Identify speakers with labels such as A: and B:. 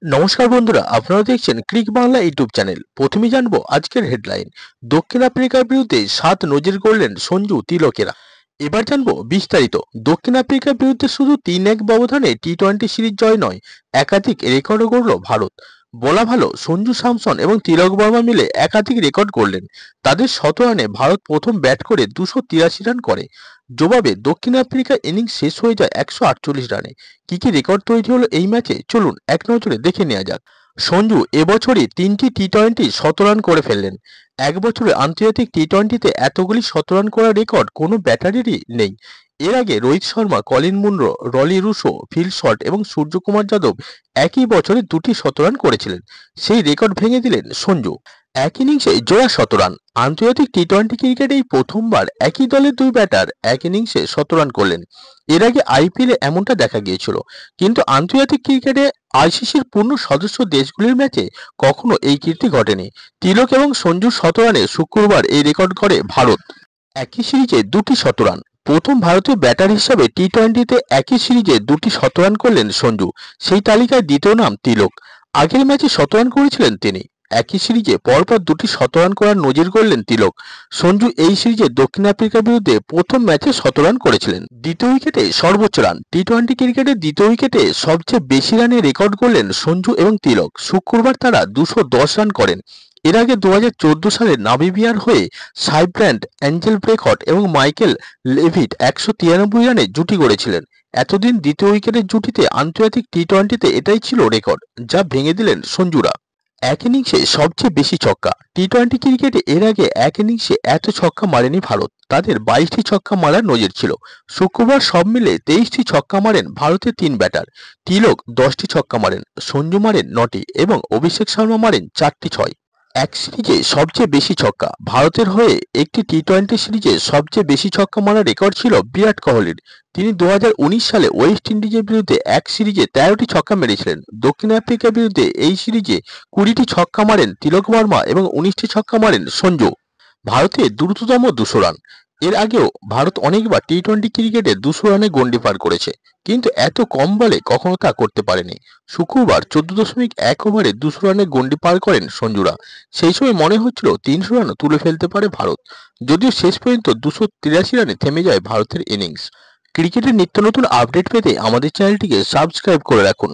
A: নমস্কার বন্ধুরা, আপনারা দেখছেন ক্রিক বাংলা ইউটিউব চ্যানেল। প্রথমে জানবো আজকের হেডলাইন। দক্ষিণ আফ্রিকার বিরুদ্ধে 7 নজির গড়লেন সঞ্জু তিলকেরা। এবার জানবো বিস্তারিত। দক্ষিণ আফ্রিকার বিরুদ্ধে শুধু 3-1 ব্যবধানে টি-20 সিরিজ জয় নয়, একাধিক রেকর্ডও গড়ল ভারত। বলা ভালো, সঞ্জু স্যামসন এবং তিলক বর্মা মিলে একাধিক রেকর্ড গড়লেন। তাদের 100 রানে ভারত প্রথম ব্যাট করে 283 রান করে। জবাবে দক্ষিণ আফ্রিকার ইনিংস শেষ হয়ে যায় 148 রানে। কি কি রেকর্ড তৈরি হলো এই ম্যাচে, চলুন এক নজরে দেখে নেওয়া যাক। সঞ্জু এবছরই 3টি টি-20 100 রান করে ফেললেন। এক বছরে আন্তর্জাতিক টি-20তে এতগুলি 100 রান করার রেকর্ড কোনো ব্যাটারেরই নেই। এর আগে Rohit Sharma, Colin Munro, Rilee Rossouw, Phil Short এবং সূর্যকুমার যাদব একই বছরে 2টি 100 রান করেছিলেন। সেই রেকর্ড ভেঙে দিলেন সঞ্জু। এক ইনিংসে জোড়া 100 রান। আন্তর্জাতিক টি-20 ক্রিকেটে এই প্রথমবার একই দলের দুই ব্যাটার এক ইনিংসে 100 রান করলেন। এর আগে আইপিএলে এমনটা দেখা গিয়েছিল, কিন্তু আন্তর্জাতিক ক্রিকেটে আইসিসির পূর্ণ সদস্য দেশগুলির ম্যাচে কখনো এই কীর্তি ঘটেনি। তিলক এবং সঞ্জুর 100 রানে শুক্রবার এই রেকর্ড করে ভারত। একই সিরিজে 2টি 100 রান। প্রথম ভারতীয় ব্যাটার হিসাবে টি-20তে একই সিরিজে 2টি 100 রান করলেন সঞ্জু। সেই তালিকায় দ্বিতীয় নাম তিলক। আগের ম্যাচে 100 রান করেছিলেন তিনি। একই সিরিজে পরপর 2টি 100 রান করার নজির গড়লেন তিলক। সঞ্জু এই সিরিজে দক্ষিণ আফ্রিকার বিরুদ্ধে প্রথম ম্যাচে 100 রান করেছিলেন। দ্বিতীয় উইকেটে সর্বোচ্চ রান। টি-20 ক্রিকেটের দ্বিতীয় উইকেটে সবচেয়ে বেশি রানের রেকর্ড গড়লেন সঞ্জু এবং তিলক। শুক্রবার তারা 210 রান করেন। এর আগে 2014 সালে নামিবিয়ার হয়ে সাইব্র্যান্ড, অ্যাঞ্জেল ব্রেকহট এবং মাইকেল লেভিট 193 রানে জুটি গড়েছিলেন। এতদিন দ্বিতীয় উইকেটের জুটিতে আন্তর্জাতিক টি-20তে এটাই ছিল রেকর্ড, যা ভেঙে দিলেন সঞ্জুরা। এক ইনিংসে সবচেয়ে বেশি ছক্কা। টি-20 ক্রিকেটে এর আগে এক ইনিংসে এত ছক্কা মারেনি ভারত। তাদের 22টি ছক্কা মারার নজির ছিল। শুক্রবার সব মিলে 23টি ছক্কা মারেন ভারতের 3 ব্যাটার। তিলক 10টি ছক্কা মারেন, সঞ্জু মারেন 9টি এবং অভিষেক শর্মা মারেন 4টি 6। এক সিরিজে সবচেয়ে বেশি ছক্কা। ভারতের হয়ে একটি টি-20 সিরিজে সবচেয়ে বেশি ছক্কা মারার রেকর্ড ছিল বিরাট কোহলির। তিনি 2019 সালে ওয়েস্ট ইন্ডিজের বিরুদ্ধে এক সিরিজে 13টি ছক্কা মেরেছিলেন। দক্ষিণ আফ্রিকার বিরুদ্ধে এই সিরিজে 20টি ছক্কা মারেন তিলক বর্মা এবং 19টি ছক্কা মারেন সঞ্জু। ভারতের দ্রুততম 200 রান। এর আগেও ভারত অনেকবার টি-20 ক্রিকেটে 200 রানে গন্ডি পার করেছে, কিন্তু এত কম বলে কখনো তা করতে পারেনি। শুক্রবার 14.1 ওভারে 200 রানে গন্ডি পার করেন সঞ্জুরা। সেই সময় মনে হচ্ছিল 300 রানও তুলে ফেলতে পারে ভারত, যদিও শেষ পর্যন্ত 283 রানে থেমে যায় ভারতের ইনিংস। ক্রিকেটের নিত্য নতুন আপডেট পেতে আমাদের চ্যানেলটিকে সাবস্ক্রাইব করে রাখুন।